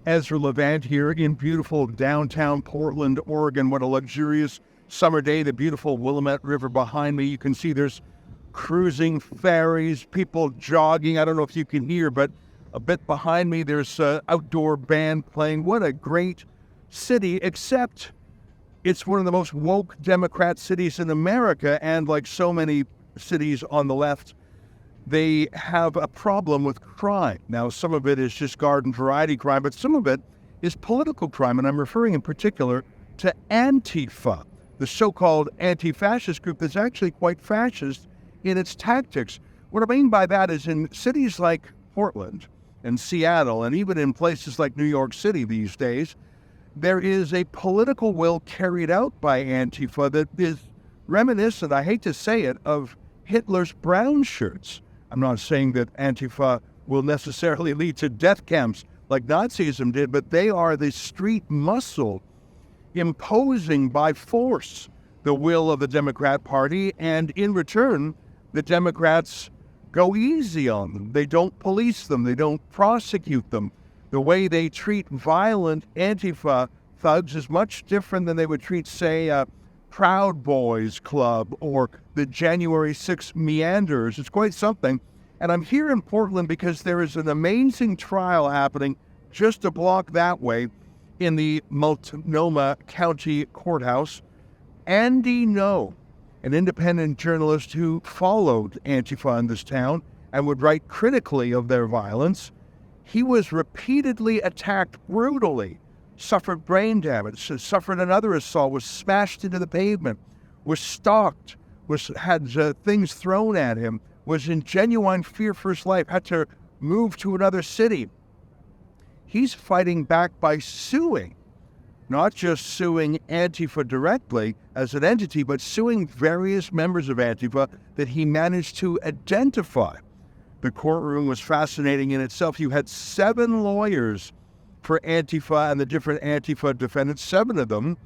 Ezra Levant here in beautiful downtown Portland, Oregon. What a luxurious summer day. The beautiful Willamette River behind me. You can see there's cruising ferries, people jogging. I don't know if you can hear, but a bit behind me there's an outdoor band playing. What a great city, except it's one of the most woke Democrat cities in America, and like so many cities on the left, they have a problem with crime. Now, some of it is just garden variety crime, but some of it is political crime, and I'm referring in particular to Antifa, the so-called anti-fascist group that's actually quite fascist in its tactics. What I mean by that is in cities like Portland and Seattle, and even in places like New York City these days, there is a political will carried out by Antifa that is reminiscent, I hate to say it, of Hitler's brown shirts. I'm not saying that Antifa will necessarily lead to death camps like Nazism did, but they are the street muscle imposing by force the will of the Democrat Party, and in return, the Democrats go easy on them. They don't police them. They don't prosecute them. The way they treat violent Antifa thugs is much different than they would treat, say, a Proud Boys Club or the January 6 Meanders. It's quite something. And I'm here in Portland because there is an amazing trial happening just a block that way in the Multnomah County Courthouse. Andy Ngo, an independent journalist who followed Antifa in this town and would write critically of their violence, he was repeatedly attacked brutally, suffered brain damage, suffered another assault, was smashed into the pavement, was stalked, had things thrown at him, was in genuine fear for his life, had to move to another city. He's fighting back by suing, not just suing Antifa directly as an entity, but suing various members of Antifa that he managed to identify. The courtroom was fascinating in itself. You had 7 lawyers for Antifa and the different Antifa defendants, 7 of them.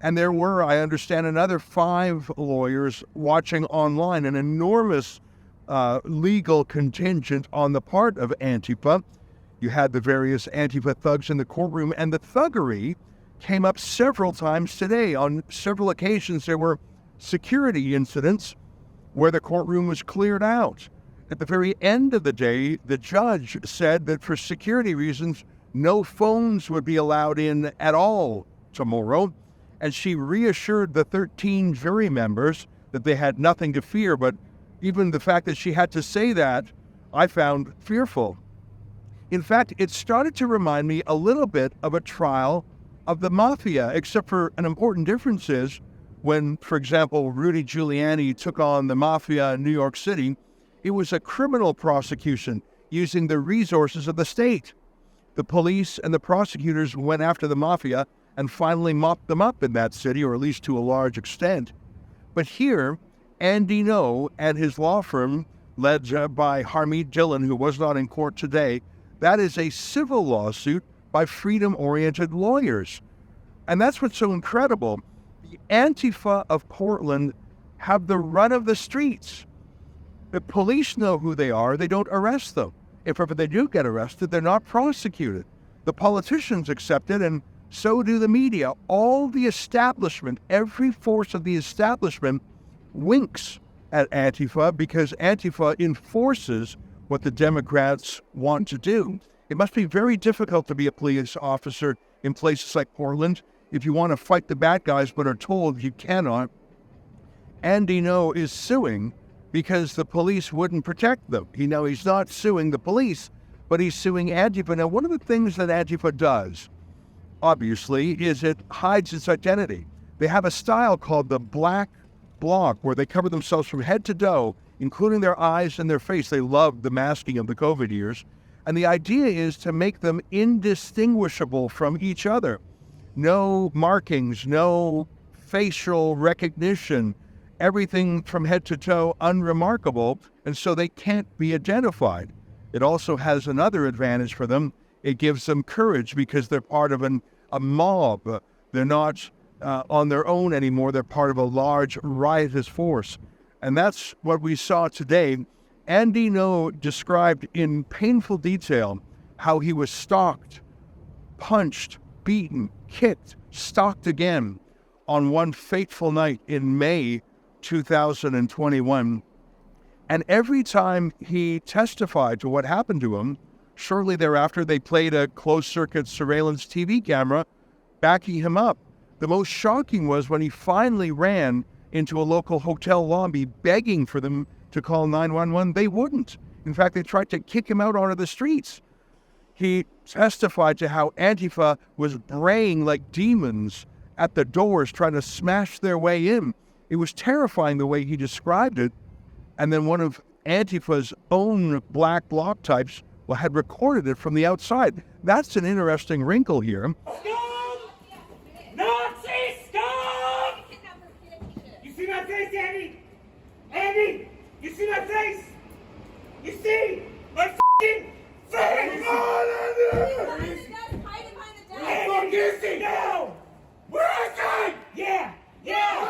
And there were, I understand, another 5 lawyers watching online, an enormous legal contingent on the part of Antifa. You had the various Antifa thugs in the courtroom, and the thuggery came up several times today. On several occasions, there were security incidents where the courtroom was cleared out. At the very end of the day, the judge said that for security reasons, no phones would be allowed in at all tomorrow, and she reassured the 13 jury members that they had nothing to fear. But even the fact that she had to say that, I found fearful. In fact, it started to remind me a little bit of a trial of the mafia, except for an important difference is when, for example, Rudy Giuliani took on the mafia in New York City, it was a criminal prosecution using the resources of the state. The police and the prosecutors went after the mafia and finally mopped them up in that city, or at least to a large extent. But here, Andy Ngo and his law firm, led by Harmeet Dillon, who was not in court today, that is a civil lawsuit by freedom-oriented lawyers. And that's what's so incredible. The Antifa of Portland have the run of the streets. The police know who they are. They don't arrest them. If ever they do get arrested, they're not prosecuted. The politicians accept it, and so do the media. All the establishment, every force of the establishment winks at Antifa because Antifa enforces what the Democrats want to do. It must be very difficult to be a police officer in places like Portland if you want to fight the bad guys but are told you cannot. Andy Ngo is suing because the police wouldn't protect them. He's not suing the police, but he's suing Antifa. Now, one of the things that Antifa does, obviously, is it hides its identity. They have a style called the black bloc, where they cover themselves from head to toe, including their eyes and their face. They love the masking of the COVID years. And the idea is to make them indistinguishable from each other. No markings, no facial recognition, everything from head to toe unremarkable, and so they can't be identified. It also has another advantage for them. It gives them courage because they're part of a mob. They're not on their own anymore. They're part of a large riotous force. And that's what we saw today. Andy Ngo described in painful detail how he was stalked punched, beaten, kicked, stalked again on one fateful night in May 2021. And every time he testified to what happened to him, shortly thereafter, they played a closed-circuit surveillance TV camera backing him up. The most shocking was when he finally ran into a local hotel lobby begging for them to call 911. They wouldn't. In fact, they tried to kick him out onto the streets. He testified to how Antifa was braying like demons at the doors, trying to smash their way in. It was terrifying the way he described it. And then one of Antifa's own black bloc types had recorded it from the outside. That's an interesting wrinkle here. Scum! Nazi scum! You see my face, Andy? Andy, you see my face? You see my f***ing face? Where the fuck is he? No! Where is he? Yeah! Yeah!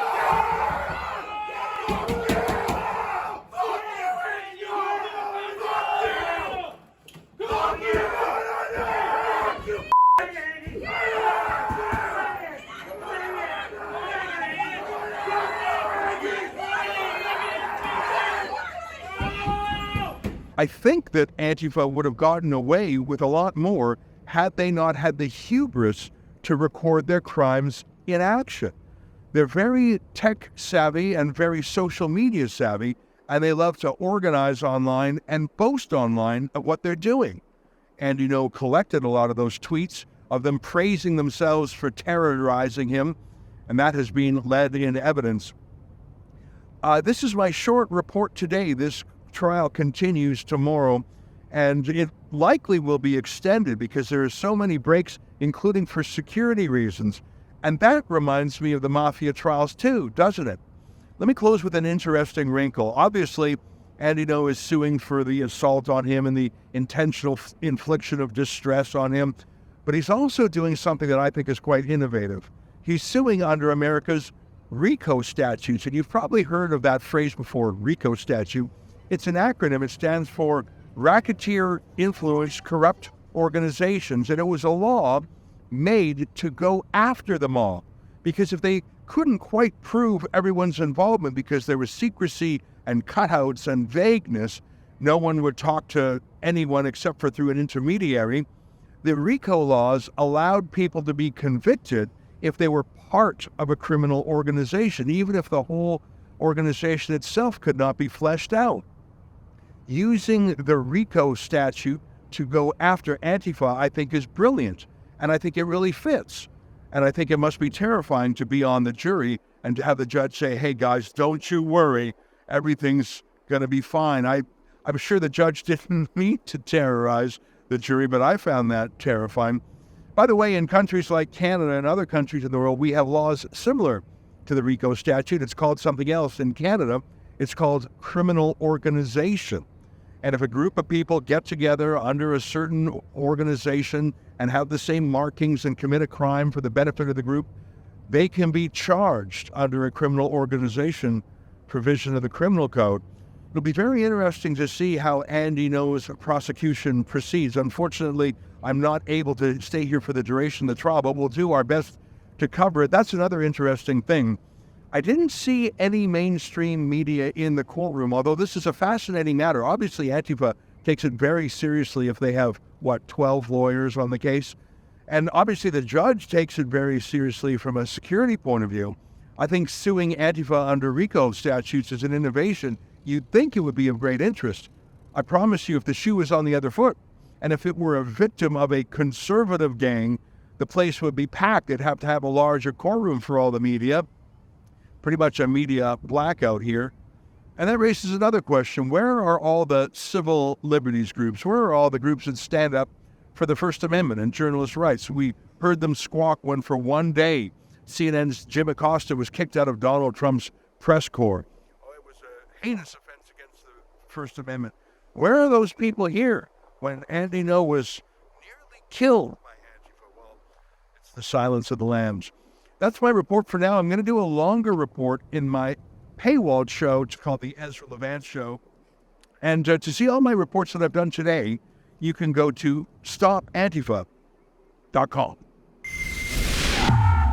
I think that Antifa would have gotten away with a lot more had they not had the hubris to record their crimes in action. They're very tech savvy and very social media savvy, and they love to organize online and boast online of what they're doing. Andy Ngo collected a lot of those tweets of them praising themselves for terrorizing him, and that has been led in evidence. This is my short report today. This trial continues tomorrow, and it likely will be extended because there are so many breaks, including for security reasons. And that reminds me of the mafia trials too, doesn't it? Let me close with an interesting wrinkle. Obviously, Andy Ngo is suing for the assault on him and the intentional infliction of distress on him, but he's also doing something that I think is quite innovative. He's suing under America's RICO statutes, and you've probably heard of that phrase before, RICO statute. It's an acronym. It stands for Racketeer Influenced Corrupt Organizations, and it was a law made to go after them all, because if they couldn't quite prove everyone's involvement because there was secrecy and cutouts and vagueness, no one would talk to anyone except for through an intermediary. The RICO laws allowed people to be convicted if they were part of a criminal organization, even if the whole organization itself could not be fleshed out. Using the RICO statute to go after Antifa, I think, is brilliant, and I think it really fits. And I think it must be terrifying to be on the jury and to have the judge say, hey, guys, don't you worry, everything's going to be fine. I'm sure the judge didn't mean to terrorize the jury, but I found that terrifying. By the way, in countries like Canada and other countries in the world, we have laws similar to the RICO statute. It's called something else. In Canada, it's called criminal organization. And if a group of people get together under a certain organization and have the same markings and commit a crime for the benefit of the group, they can be charged under a criminal organization provision of the criminal code. It'll be very interesting to see how Andy Ngo's prosecution proceeds. Unfortunately, I'm not able to stay here for the duration of the trial, but we'll do our best to cover it. That's another interesting thing. I didn't see any mainstream media in the courtroom, although this is a fascinating matter. Obviously, Antifa takes it very seriously if they have, 12 lawyers on the case. And obviously, the judge takes it very seriously from a security point of view. I think suing Antifa under RICO statutes is an innovation. You'd think it would be of great interest. I promise you, if the shoe was on the other foot, and if it were a victim of a conservative gang, the place would be packed. They'd have to have a larger courtroom for all the media. Pretty much a media blackout here. And that raises another question. Where are all the civil liberties groups? Where are all the groups that stand up for the First Amendment and journalist rights? We heard them squawk when for one day CNN's Jim Acosta was kicked out of Donald Trump's press corps. Oh, it was a heinous offense against the First Amendment. Where are those people here when Andy Ngo was nearly killed by Antifa? Well, it's the silence of the lambs. That's my report for now. I'm going to do a longer report in my paywalled show. It's called the Ezra Levant Show. And to see all my reports that I've done today, you can go to Stop Antifa. stopantifa.com.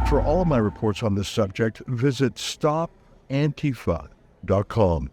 For all of my reports on this subject, visit stopantifa.com.